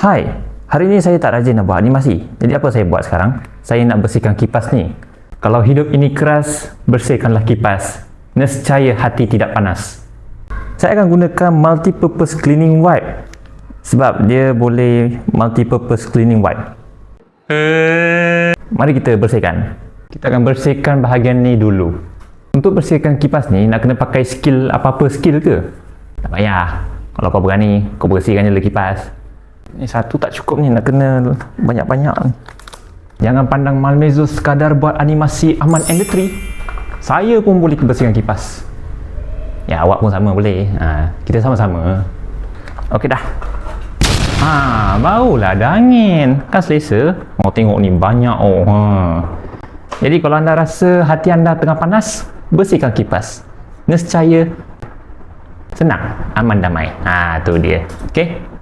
Hai, hari ini saya tak rajin nak buat animasi. Jadi apa saya buat sekarang? Saya nak bersihkan kipas ni. Kalau hidup ini keras, bersihkanlah kipas. Nescaya hati tidak panas. Saya akan gunakan multi-purpose cleaning wipe. Sebab dia boleh multi-purpose cleaning wipe. Mari kita bersihkan. Kita akan bersihkan bahagian ni dulu. Untuk bersihkan kipas ni, nak kena pakai skill, apa-apa skill ke? Tak payah. Kalau kau berani, kau bersihkan je le kipas. Ni satu tak cukup ni, nak kena banyak-banyak ni. Jangan pandang Malmezo sekadar buat animasi Aman and the Tree. Saya pun boleh bersihkan kipas. Ya, awak pun sama boleh. Kita sama-sama. Okey dah. Barulah ada angin. Kan selesa. Tengok ni banyak. Jadi kalau anda rasa hati anda tengah panas, bersihkan kipas. Nescaya senang, aman, damai. Tu dia. Okey.